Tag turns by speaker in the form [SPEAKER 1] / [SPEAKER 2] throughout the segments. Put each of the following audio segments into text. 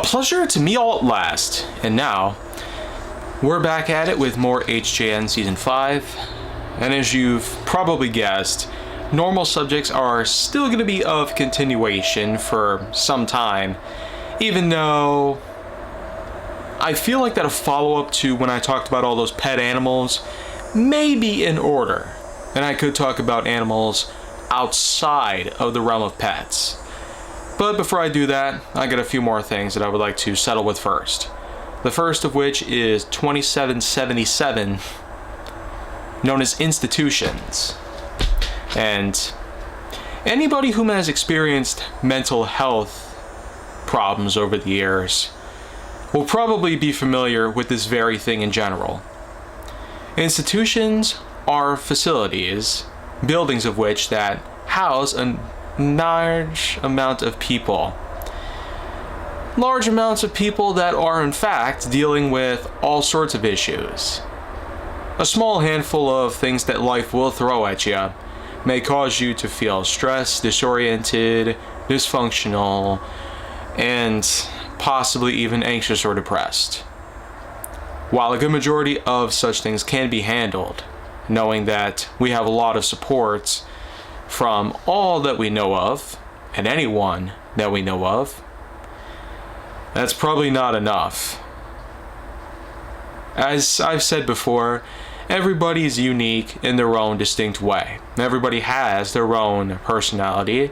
[SPEAKER 1] pleasure to me all at last. And now, we're back at it with more HJN Season 5. And as you've probably guessed, normal subjects are still going to be of continuation for some time, even though I feel like that a follow-up to when I talked about all those pet animals may be in order. And I could talk about animals outside of the realm of pets. But before I do that, I got a few more things that I would like to settle with first. The first of which is 2777, known as institutions. And anybody who has experienced mental health problems over the years will probably be familiar with this very thing in general. Institutions are facilities, buildings of which that house a large amount of people. Large amounts of people that are in fact dealing with all sorts of issues. A small handful of things that life will throw at you may cause you to feel stressed, disoriented, dysfunctional, and possibly even anxious or depressed. While a good majority of such things can be handled, knowing that we have a lot of support from all that we know of, and anyone that we know of, that's probably not enough. As I've said before, everybody is unique in their own distinct way. Everybody has their own personality,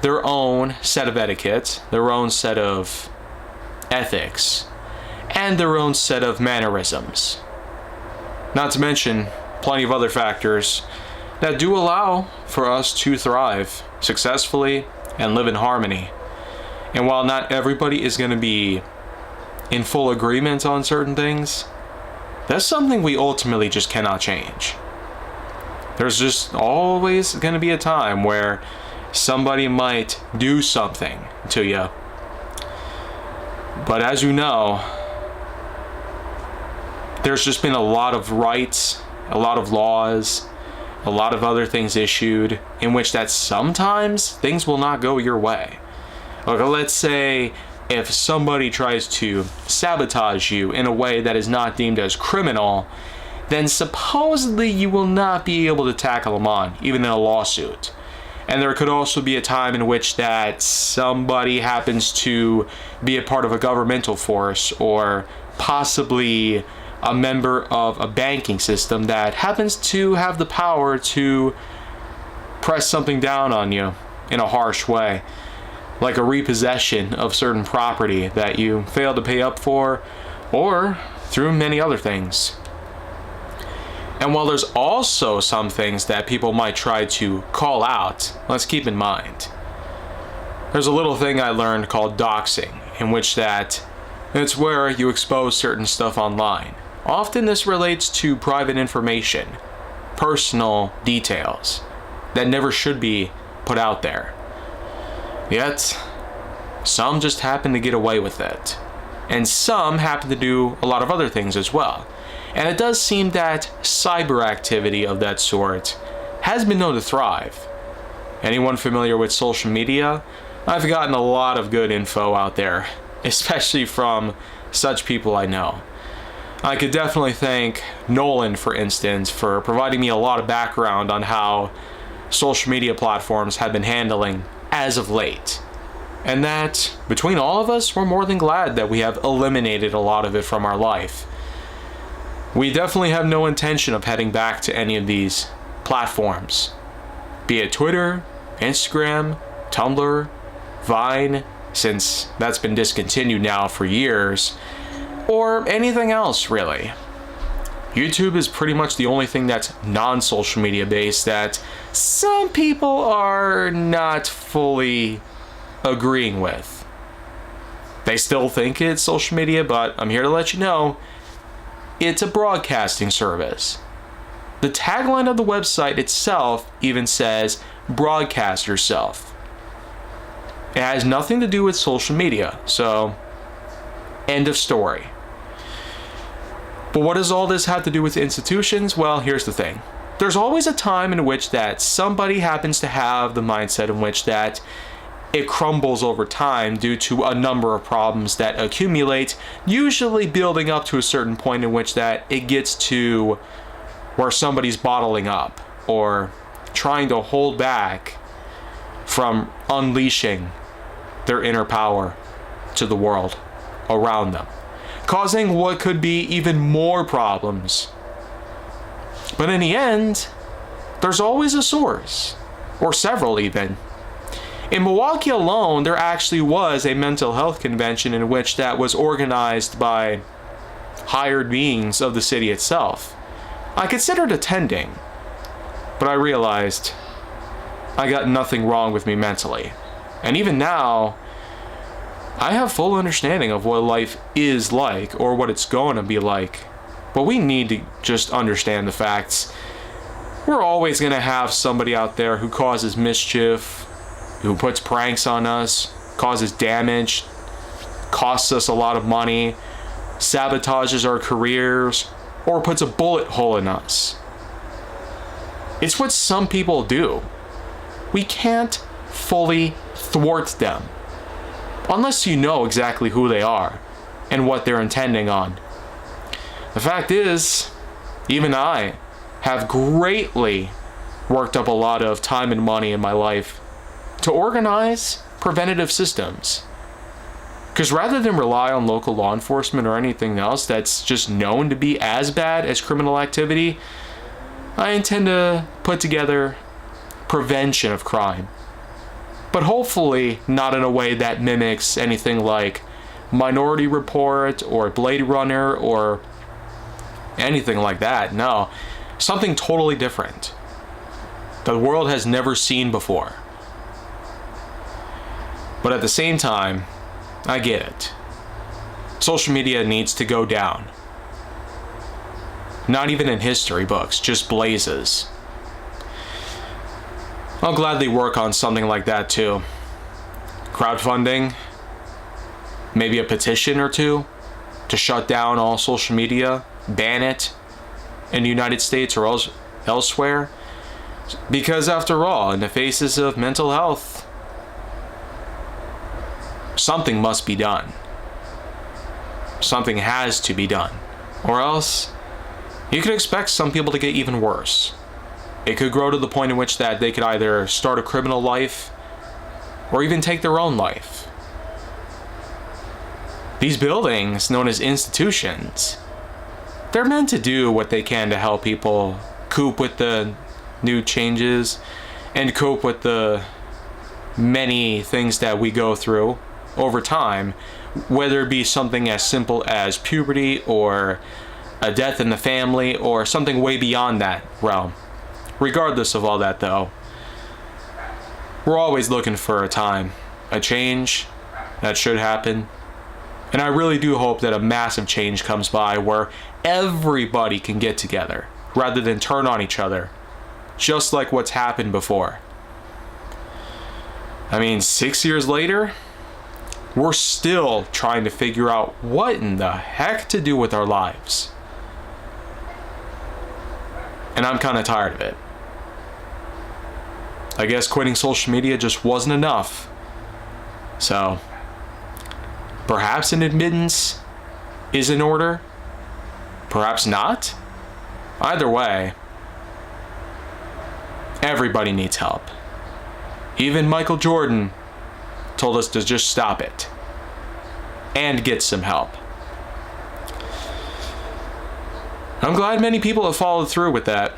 [SPEAKER 1] their own set of etiquette, their own set of ethics, and their own set of mannerisms. Not to mention plenty of other factors that do allow for us to thrive successfully and live in harmony. And while not everybody is going to be in full agreement on certain things, that's something we ultimately just cannot change. There's just always going to be a time where somebody might do something to you. But as you know, there's just been a lot of rights, a lot of laws, a lot of other things issued in which that sometimes things will not go your way. Okay, let's say if somebody tries to sabotage you in a way that is not deemed as criminal, then supposedly you will not be able to tackle them on, even in a lawsuit. And there could also be a time in which that somebody happens to be a part of a governmental force or possibly a member of a banking system that happens to have the power to press something down on you in a harsh way, like a repossession of certain property that you failed to pay up for, or through many other things. And while there's also some things that people might try to call out, let's keep in mind, there's a little thing I learned called doxing, in which that it's where you expose certain stuff online. Often this relates to private information, personal details that never should be put out there. Yet, some just happen to get away with it. And some happen to do a lot of other things as well. And it does seem that cyber activity of that sort has been known to thrive. Anyone familiar with social media? I've gotten a lot of good info out there, especially from such people I know. I could definitely thank Nolan, for instance, for providing me a lot of background on how social media platforms have been handling as of late. And that, between all of us, we're more than glad that we have eliminated a lot of it from our life. We definitely have no intention of heading back to any of these platforms, be it Twitter, Instagram, Tumblr, Vine, since that's been discontinued now for years, or anything else really. YouTube is pretty much the only thing that's non-social media based that some people are not fully agreeing with. They still think it's social media, but I'm here to let you know it's a broadcasting service. The tagline of the website itself even says broadcast yourself. It has nothing to do with social media, so end of story. But what does all this have to do with institutions? Well, here's the thing. There's always a time in which that somebody happens to have the mindset in which that it crumbles over time due to a number of problems that accumulate, usually building up to a certain point in which that it gets to where somebody's bottling up or trying to hold back from unleashing their inner power to the world around them, causing what could be even more problems. But in the end, there's always a source, or several even. In Milwaukee alone, there actually was a mental health convention in which that was organized by hired beings of the city itself. I considered attending, but I realized I got nothing wrong with me mentally. And even now, I have full understanding of what life is like or what it's going to be like. But we need to just understand the facts. We're always going to have somebody out there who causes mischief, who puts pranks on us, causes damage, costs us a lot of money, sabotages our careers, or puts a bullet hole in us. It's what some people do. We can't fully thwart them unless you know exactly who they are and what they're intending on. The fact is, even I have greatly worked up a lot of time and money in my life to organize preventative systems. Because rather than rely on local law enforcement or anything else that's just known to be as bad as criminal activity, I intend to put together prevention of crime. But hopefully not in a way that mimics anything like Minority Report or Blade Runner or anything like that. No, something totally different that the world has never seen before. But at the same time, I get it. Social media needs to go down. Not even in history books, just blazes. I'll gladly work on something like that too. Crowdfunding, maybe a petition or two to shut down all social media, ban it in the United States or elsewhere. Because after all, in the faces of mental health, something must be done. Something has to be done. Or else, you could expect some people to get even worse. It could grow to the point in which that they could either start a criminal life or even take their own life. These buildings, known as institutions, they're meant to do what they can to help people cope with the new changes and cope with the many things that we go through over time, whether it be something as simple as puberty or a death in the family or something way beyond that realm. Regardless of all that though, we're always looking for a change that should happen. And I really do hope that a massive change comes by where everybody can get together rather than turn on each other, just like what's happened before. I mean, 6 years later, we're still trying to figure out what in the heck to do with our lives. And I'm kind of tired of it. I guess quitting social media just wasn't enough. So, perhaps an admittance is in order. Perhaps not. Either way, everybody needs help. Even Michael Jordan told us to just stop it and get some help. I'm glad many people have followed through with that,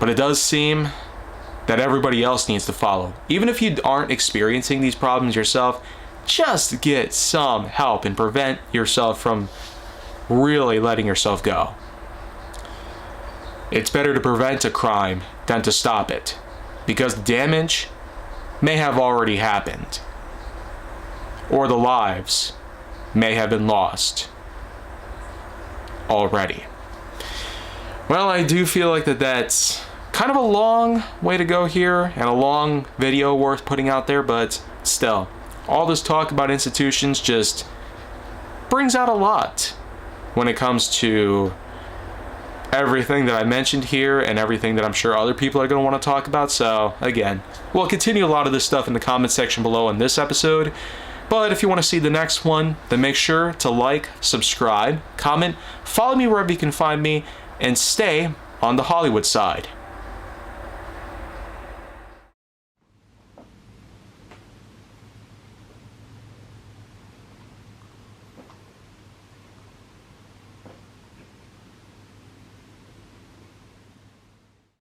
[SPEAKER 1] but it does seem that everybody else needs to follow. Even if you aren't experiencing these problems yourself, just get some help and prevent yourself from really letting yourself go. It's better to prevent a crime than to stop it, because damage may have already happened, or the lives may have been lost already. Well, I do feel like that's kind of a long way to go here and a long video worth putting out there, but still, all this talk about institutions just brings out a lot when it comes to everything that I mentioned here and everything that I'm sure other people are going to want to talk about. So again, we'll continue a lot of this stuff in the comment section below in this episode. But if you want to see the next one, then make sure to like, subscribe, comment, follow me wherever you can find me, and stay on the Hollywood side.